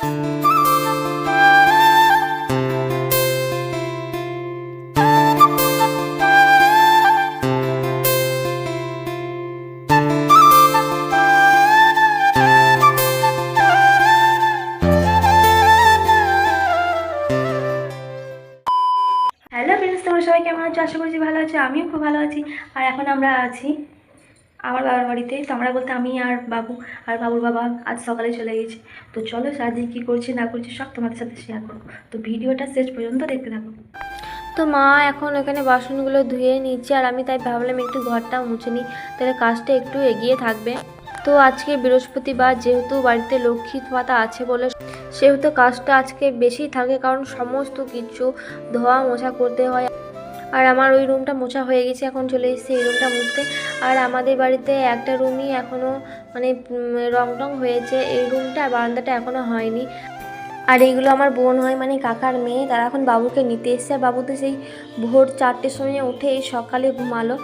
Hello friends, তোমরা সবাই কেমন আছো? আশা করছি ভালো আছো। আমিও খুব ভালো আছি। আর এখন আমরা আছি আমার বাবার বাড়িতে। তো আমরা বলতে আমি আর বাবু আর বাবুর বাবা আজ সকালে চলে গেছি। তো চলো সারাদিন কী করছি না করছি সব তোমাদের সাথে শেয়ার করবো। তো ভিডিওটা শেষ পর্যন্ত দেখতে থাকো। তো মা এখন এখানে বাসনগুলো ধুয়ে নিচ্ছে, আর আমি তাই ভাবলাম একটু ঘরটা মুছে নিই, তাহলে কাজটা একটু এগিয়ে থাকবে। তো আজকে বৃহস্পতিবার, যেহেতু বাড়িতে লক্ষ্মী পাতা আছে বলে সেহেতু কাজটা আজকে বেশি থাকে, কারণ সমস্ত কিছু ধোয়া মোছা করতে হয়। আর আমার ওই রুমটা মোছা হয়ে গেছে, এখন চলে এসেছি এই রুমটা মুছতে। আর আমাদের বাড়িতে একটা রুমই এখনও মানে রং টং হয়েছে, এই রুমটা আর বারান্দাটা এখনও হয়নি। আর এইগুলো আমার বোন হয়, মানে কাকার মেয়ে, তারা এখন বাবুকে নিতে এসছে। আর বাবু তো সেই ভোর 4টের সময় উঠে এই সকালে ঘুমালো।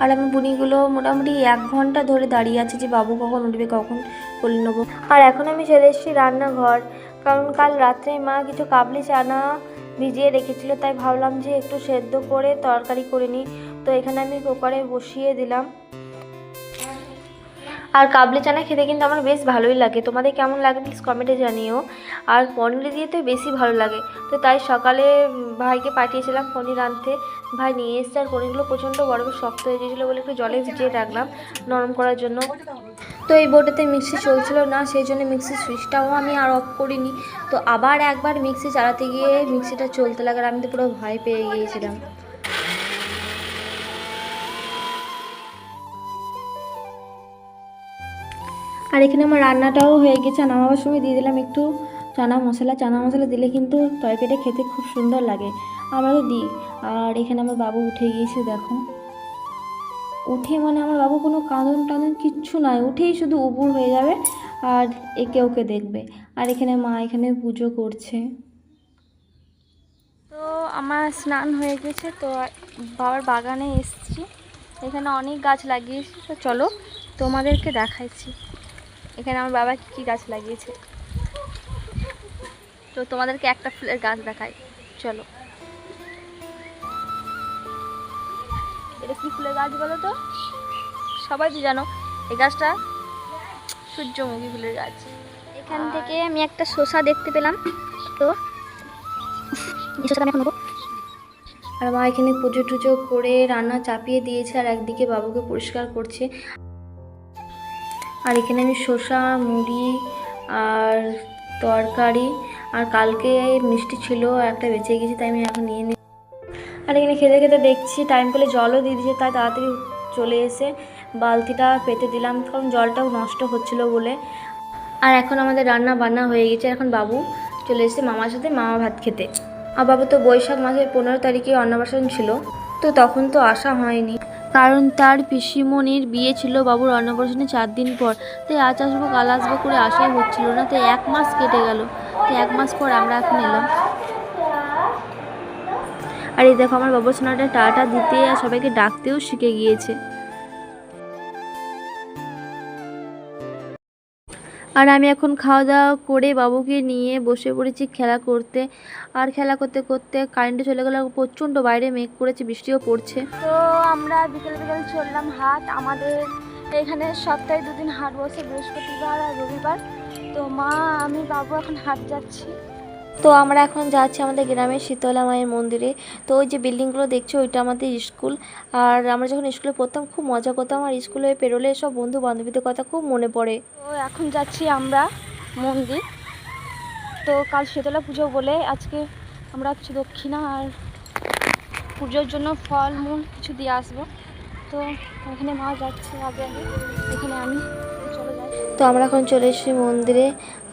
আর আমি বুনিগুলো মোটামুটি 1 ঘন্টা ধরে দাঁড়িয়ে আছে যে বাবু কখন উঠবে, কখন কোলে নেবো। আর এখন আমি চলে এসেছি রান্নাঘর, কারণ কাল রাত্রে মা কিছু কাবলি চানা ভিজিয়ে রেখেছিল, তাই ভাবলাম যে একটু সেদ্ধ করে তরকারি করে নিই। তো এখানে আমি কুকারে বসিয়ে দিলাম। আর কাবলি চানা খেতে কিন্তু আমার বেশ ভালোই লাগে। তোমাদের কেমন লাগে প্লিজ কমেন্টে জানিও। আর পনির দিয়ে তো বেশি ভালো লাগে। তো তাই সকালে ভাইকে পাঠিয়েছিলাম পনির আনতে, ভাই নিয়ে এসছে। আর পনিরগুলো প্রচণ্ড বড় বড় শক্ত হয়ে গিয়েছিলো বলে একটু জলে ভিজিয়ে রাখলাম নরম করার জন্য। তো এই বোর্ডেতে মিক্সি চলছিল না, সেই জন্য মিক্সির সুইচটাও আমি আর অফ করিনি। তো আবার একবার মিক্সি চালাতে গিয়ে মিক্সিটা চলতে লাগার আমি তো পুরো ভয় পেয়ে গিয়েছিলাম। আর এখানে আমার রান্নাটাও হয়ে গেছে। নামাবার সময় দিয়ে দিলাম একটু চানা মশলা দিলে কিন্তু তরকারিটা খেতে খুব সুন্দর লাগে, আমরা তো দিই। আর এখানে আমার বাবু উঠে গিয়েছে, দেখো উঠে মানে আমার বাবু কোনো কাঁদন টাঁদন কিচ্ছু নয়, উঠেই শুধু উপুর হয়ে যাবে আর একে ওকে দেখবে। আর এখানে মা এখানে পুজো করছে। তো আমার স্নান হয়ে গেছে, তো বাবার বাগানে এসেছি, এখানে অনেক গাছ লাগিয়েছি। তো চলো তোমাদেরকে দেখাইছি এখানে আমার বাবা কী গাছ লাগিয়েছে। তো তোমাদেরকে একটা ফুলের গাছ দেখাই, চলো। এটা কি ফুলের গাছ বলো তো? সবাই তো জানো এই গাছটা সূর্যমুখী ফুলের গাছ। এখান থেকে আমি একটা শসা দেখতে পেলাম, তো এই শসাটা আমি এখন নেবো। আর মা এখানে পুজো টুজো করে রান্না চাপিয়ে দিয়েছে, আর একদিকে বাবুকে পরিষ্কার করছে। আর এখানে আমি শসা, মুড়ি আর তরকারি, আর কালকে মিষ্টি ছিল একটা বেঁচে গেছি, তাই আমি এখন নিয়ে নিই। আর এখানে খেতে খেতে দেখছি টাইম পেলে জলও দিয়ে দিয়েছে, তাই তাড়াতাড়ি চলে এসে বালতিটা পেতে দিলাম, কারণ জলটাও নষ্ট হচ্ছিলো বলে। আর এখন আমাদের রান্না বান্না হয়ে গেছে, এখন বাবু চলে এসেছে মামার সাথে মামা ভাত খেতে। আর বাবু তো বৈশাখ মাসের 15 তারিখে অন্নপ্রাশন ছিল, তো তখন তো আসা হয়নি, কারণ তার পিসিমণির বিয়ে ছিল বাবুর অন্নপ্রাশনে 4 দিন পর। তাই আজ আসবো কাল আসবো করে আসাই হচ্ছিল না, তাই 1 মাস কেটে গেল। তাই 1 মাস পর আমরা এখন এলাম। আর এই দেখো আমার বাবু সোনাটা টাটা দিতে আর সবাইকে ডাকতেও শিখে গিয়েছে। আর আমি এখন খাওয়া দাওয়া করে বাবুকে নিয়ে বসে পড়েছি খেলা করতে। আর খেলা করতে করতে কারেন্টে চলে গেল, প্রচণ্ড বাইরে মেঘ করেছে, বৃষ্টিও পড়ছে। তো আমরা বিকেল বিকেল চললাম হাট। আমাদের এখানে সপ্তাহে 2 দিন হাট বসে, বৃহস্পতিবার আর রবিবার। তো মা আমি বাবু এখন হাট যাচ্ছি। তো আমরা এখন যাচ্ছি আমাদের গ্রামের শীতলা মায়ের মন্দিরে। তো ওই যে বিল্ডিংগুলো দেখছো ওইটা আমাদের স্কুল। আর আমরা যখন স্কুলে পড়তাম খুব মজা করতাম, আর স্কুলে পেরোলে সব বন্ধু বান্ধবীদের কথা খুব মনে পড়ে। তো এখন যাচ্ছি আমরা মন্দির। তো কাল শীতলা পুজো বলে আজকে আমরা কিছু দক্ষিণা আর পুজোর জন্য ফল মূল কিছু দিয়ে আসবো। তো এখানে মা যাচ্ছে আগে আগে, এখানে আমি চলে যাই। তো আমরা এখন চলে এসেছি মন্দিরে।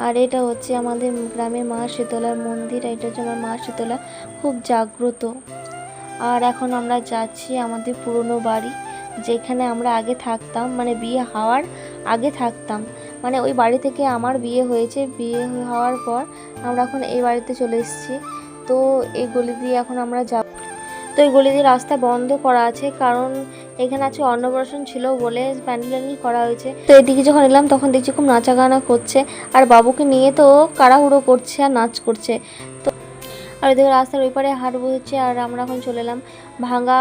আর এটা হচ্ছে আমাদের গ্রামের মা শীতলার মন্দির। এটা হচ্ছে আমার মা শীতলা, খুব জাগ্রত। আর এখন আমরা যাচ্ছি আমাদের পুরনো বাড়ি, যেখানে আমরা আগে থাকতাম, মানে বিয়ে হওয়ার আগে থাকতাম। মানে ওই বাড়ি থেকে আমার বিয়ে হয়েছে, বিয়ে হওয়ার পর আমরা এখন এই বাড়িতে চলে এসেছি। তো এই গলি দিয়ে এখন আমরা যাব। তো এই গলি দিয়ে রাস্তা বন্ধ করা আছে, কারণ এখানে আছে অন্নপ্রাশন ছিল বলে প্যান্ডেল করা হয়েছে। তো এদিকে যখন এলাম তখন দেখছি খুব নাচা গানা করছে, আর বাবুকে নিয়ে তো কাড়াহুড়ো করছে আর নাচ করছে। তো আর এদিকে রাস্তার ওই পারে হাট বসেছে, আর আমরা এখন চলে এলাম ভাঙা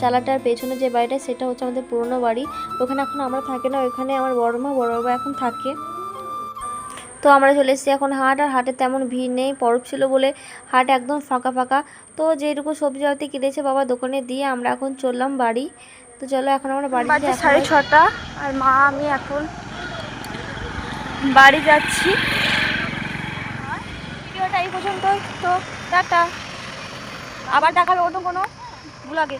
চালাটার পেছনে যে বাড়িটা, সেটা হচ্ছে আমাদের পুরনো বাড়ি। ওখানে এখন আমরা থাকি না, ওখানে আমার বড় বাবা এখন থাকে। তো আমরা চলে এসেছি এখন হাট, আর হাটে তেমন ভিড় নেই, পরব ছিল বলে হাট একদম ফাঁকা ফাঁকা। তো যেটুকু সবজি পাতি কিনেছে বাবা দোকানে দিয়ে আমরা এখন চললাম বাড়ি। তো চলো এখন আমরা বাড়ি 6:30, আর মা আমি এখন বাড়ি যাচ্ছি। ভিডিওটা এই পর্যন্ত, তো টাটা, আবার দেখাবে অন্য কোনো ব্লগে।